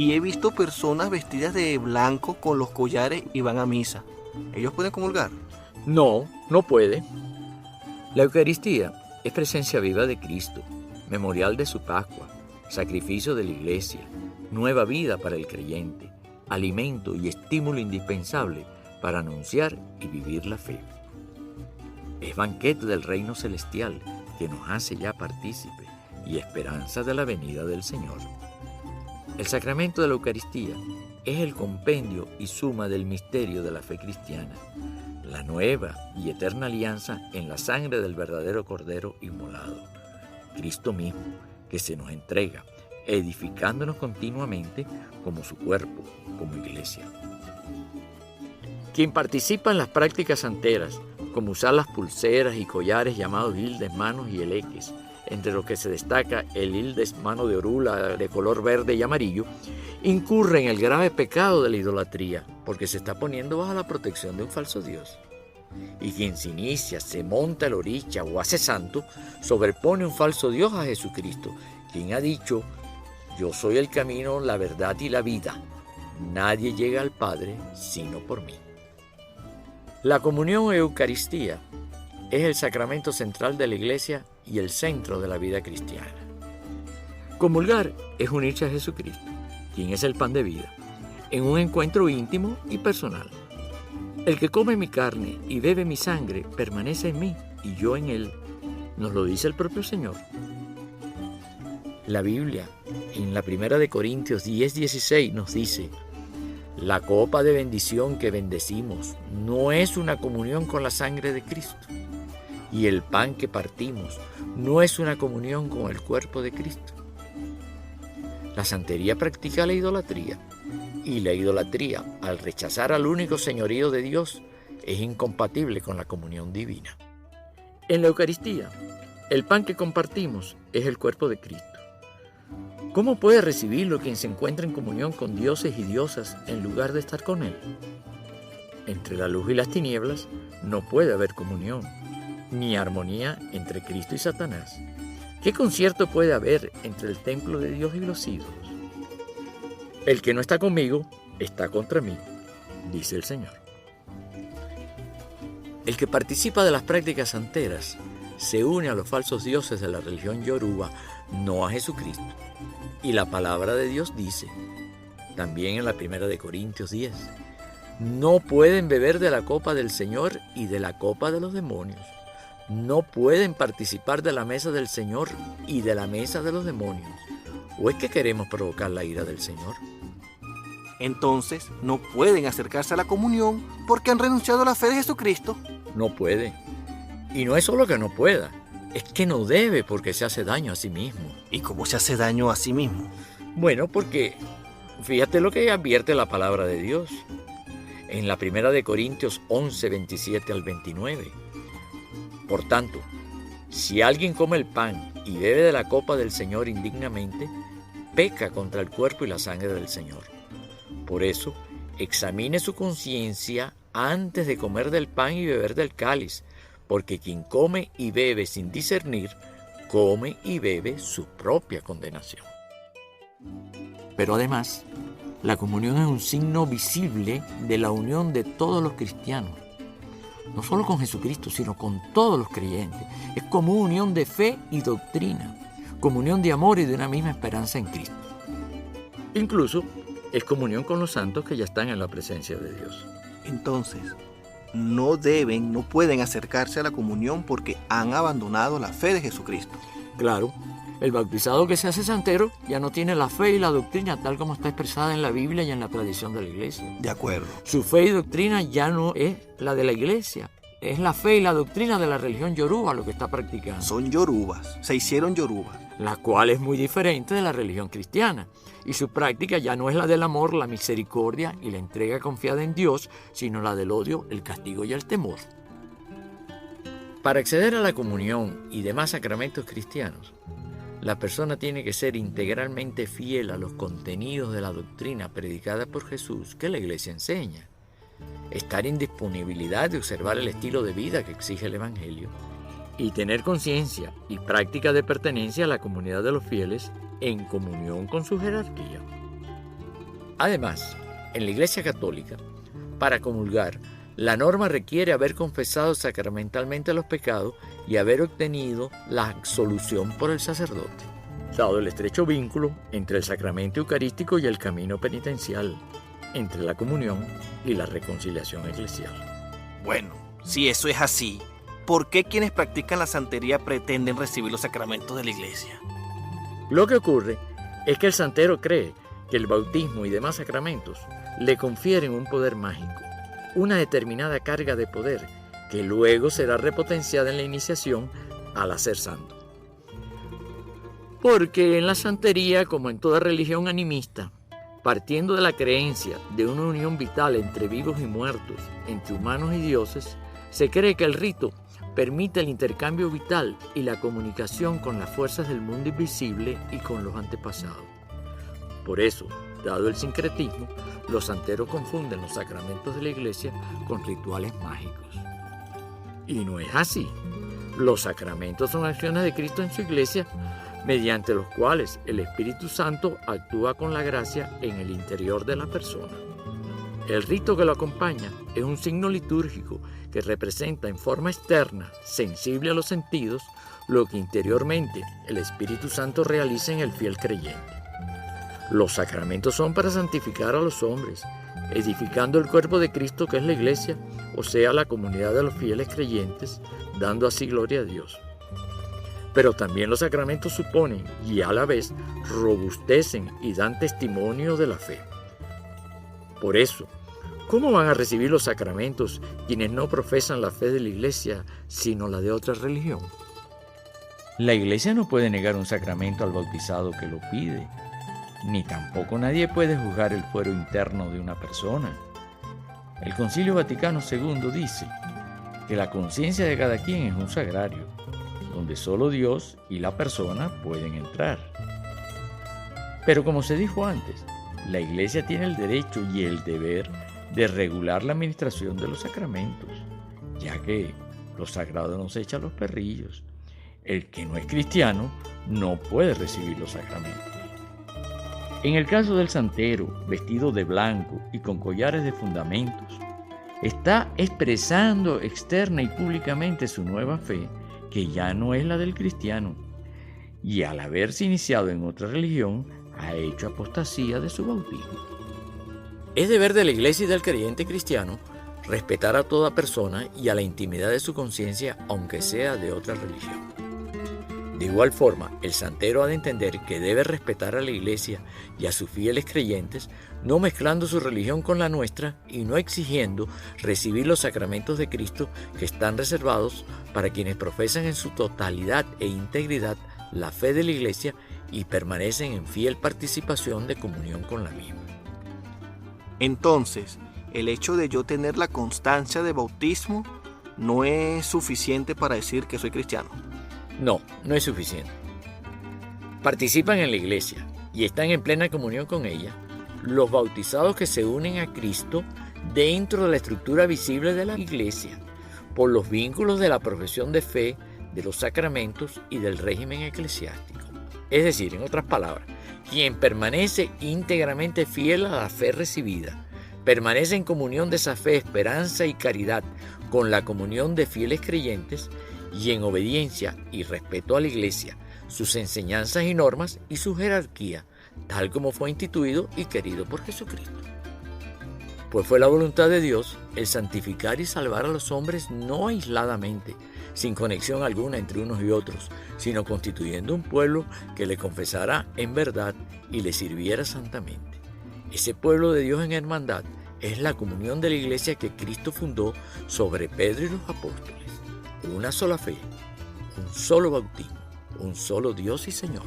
y he visto personas vestidas de blanco con los collares y van a misa. ¿Ellos pueden comulgar? No, no puede. La Eucaristía es presencia viva de Cristo, memorial de su Pascua, sacrificio de la Iglesia, nueva vida para el creyente, alimento y estímulo indispensable para anunciar y vivir la fe. Es banquete del reino celestial que nos hace ya partícipe y esperanza de la venida del Señor. El sacramento de la Eucaristía es el compendio y suma del misterio de la fe cristiana, la nueva y eterna alianza en la sangre del verdadero Cordero inmolado, Cristo mismo, que se nos entrega, edificándonos continuamente como su cuerpo, como iglesia. Quien participa en las prácticas santeras, como usar las pulseras y collares llamados hildes, manos y eleques, entre los que se destaca el hildes mano de orula de color verde y amarillo, incurre en el grave pecado de la idolatría, porque se está poniendo bajo la protección de un falso Dios. Y quien se inicia, se monta el oricha o hace santo, sobrepone un falso Dios a Jesucristo, quien ha dicho: yo soy el camino, la verdad y la vida. Nadie llega al Padre sino por mí. La comunión o Eucaristía es el sacramento central de la Iglesia y el centro de la vida cristiana. Comulgar es unirse a Jesucristo, quien es el pan de vida, en un encuentro íntimo y personal. El que come mi carne y bebe mi sangre permanece en mí y yo en él, nos lo dice el propio Señor. La Biblia, en la 1 de Corintios 10:16, nos dice: la copa de bendición que bendecimos no es una comunión con la sangre de Cristo, y el pan que partimos no es una comunión con el cuerpo de Cristo. La santería practica la idolatría, y la idolatría, al rechazar al único señorío de Dios, es incompatible con la comunión divina. En la Eucaristía, el pan que compartimos es el cuerpo de Cristo. ¿Cómo puede recibirlo quien se encuentra en comunión con dioses y diosas en lugar de estar con Él? Entre la luz y las tinieblas no puede haber comunión, ni armonía entre Cristo y Satanás. ¿Qué concierto puede haber entre el templo de Dios y los ídolos? El que no está conmigo está contra mí, dice el Señor. El que participa de las prácticas santeras se une a los falsos dioses de la religión yoruba, no a Jesucristo. Y la palabra de Dios dice, también en la 1 de Corintios 10, no pueden beber de la copa del Señor y de la copa de los demonios. No pueden participar de la mesa del Señor y de la mesa de los demonios. ¿O es que queremos provocar la ira del Señor? Entonces no pueden acercarse a la comunión porque han renunciado a la fe de Jesucristo. No puede. Y no es solo que no pueda, es que no debe, porque se hace daño a sí mismo. ¿Y cómo se hace daño a sí mismo? Bueno, porque fíjate lo que advierte la palabra de Dios. En la 1 de Corintios 11, 27 al 29. Por tanto, si alguien come el pan y bebe de la copa del Señor indignamente, peca contra el cuerpo y la sangre del Señor. Por eso, examine su conciencia antes de comer del pan y beber del cáliz, porque quien come y bebe sin discernir, come y bebe su propia condenación. Pero además, la comunión es un signo visible de la unión de todos los cristianos, no solo con Jesucristo, sino con todos los creyentes. Es como una unión de fe y doctrina, comunión de amor y de una misma esperanza en Cristo. Incluso es comunión con los santos que ya están en la presencia de Dios. Entonces, no pueden acercarse a la comunión porque han abandonado la fe de Jesucristo. Claro, el bautizado que se hace santero ya no tiene la fe y la doctrina tal como está expresada en la Biblia y en la tradición de la Iglesia. De acuerdo. Su fe y doctrina ya no es la de la Iglesia, es la fe y la doctrina de la religión yoruba lo que está practicando. Son yorubas, se hicieron yorubas. La cual es muy diferente de la religión cristiana. Y su práctica ya no es la del amor, la misericordia y la entrega confiada en Dios, sino la del odio, el castigo y el temor. Para acceder a la comunión y demás sacramentos cristianos, la persona tiene que ser integralmente fiel a los contenidos de la doctrina predicada por Jesús que la Iglesia enseña, estar en disponibilidad de observar el estilo de vida que exige el Evangelio y tener conciencia y práctica de pertenencia a la comunidad de los fieles en comunión con su jerarquía. Además, en la Iglesia Católica, para comulgar, la norma requiere haber confesado sacramentalmente los pecados y haber obtenido la absolución por el sacerdote, dado el estrecho vínculo entre el sacramento eucarístico y el camino penitencial, entre la comunión y la reconciliación eclesial. Bueno, si eso es así, ¿por qué quienes practican la santería pretenden recibir los sacramentos de la Iglesia? Lo que ocurre es que el santero cree que el bautismo y demás sacramentos le confieren un poder mágico, una determinada carga de poder que luego será repotenciada en la iniciación al hacer santo. Porque en la santería, como en toda religión animista, partiendo de la creencia de una unión vital entre vivos y muertos, entre humanos y dioses, se cree que el rito permite el intercambio vital y la comunicación con las fuerzas del mundo invisible y con los antepasados. Por eso, dado el sincretismo, los santeros confunden los sacramentos de la Iglesia con rituales mágicos. Y no es así. Los sacramentos son acciones de Cristo en su Iglesia, mediante los cuales el Espíritu Santo actúa con la gracia en el interior de la persona. El rito que lo acompaña es un signo litúrgico que representa en forma externa, sensible a los sentidos, lo que interiormente el Espíritu Santo realiza en el fiel creyente. Los sacramentos son para santificar a los hombres, edificando el cuerpo de Cristo que es la Iglesia, o sea, la comunidad de los fieles creyentes, dando así gloria a Dios. Pero también los sacramentos suponen y a la vez robustecen y dan testimonio de la fe. Por eso, ¿cómo van a recibir los sacramentos quienes no profesan la fe de la Iglesia, sino la de otra religión? La Iglesia no puede negar un sacramento al bautizado que lo pide, ni tampoco nadie puede juzgar el fuero interno de una persona. El Concilio Vaticano II dice que la conciencia de cada quien es un sagrario, donde solo Dios y la persona pueden entrar. Pero como se dijo antes, la Iglesia tiene el derecho y el deber de regular la administración de los sacramentos, ya que lo sagrado no se echa a los perrillos. El que no es cristiano no puede recibir los sacramentos. En el caso del santero, vestido de blanco y con collares de fundamentos, está expresando externa y públicamente su nueva fe, que ya no es la del cristiano, y al haberse iniciado en otra religión, ha hecho apostasía de su bautismo. Es deber de la Iglesia y del creyente cristiano respetar a toda persona y a la intimidad de su conciencia, aunque sea de otra religión. De igual forma, el santero ha de entender que debe respetar a la Iglesia y a sus fieles creyentes, no mezclando su religión con la nuestra y no exigiendo recibir los sacramentos de Cristo que están reservados para quienes profesan en su totalidad e integridad la fe de la Iglesia y permanecen en fiel participación de comunión con la misma. Entonces, el hecho de yo tener la constancia de bautismo no es suficiente para decir que soy cristiano. No, no es suficiente. Participan en la Iglesia y están en plena comunión con ella los bautizados que se unen a Cristo dentro de la estructura visible de la Iglesia, por los vínculos de la profesión de fe, de los sacramentos y del régimen eclesiástico. Es decir, en otras palabras, quien permanece íntegramente fiel a la fe recibida, permanece en comunión de esa fe, esperanza y caridad con la comunión de fieles creyentes y en obediencia y respeto a la Iglesia, sus enseñanzas y normas y su jerarquía, tal como fue instituido y querido por Jesucristo. Pues fue la voluntad de Dios el santificar y salvar a los hombres no aisladamente, sin conexión alguna entre unos y otros, sino constituyendo un pueblo que le confesara en verdad y le sirviera santamente. Ese pueblo de Dios en hermandad es la comunión de la Iglesia que Cristo fundó sobre Pedro y los apóstoles. Una sola fe, un solo bautismo, un solo Dios y Señor.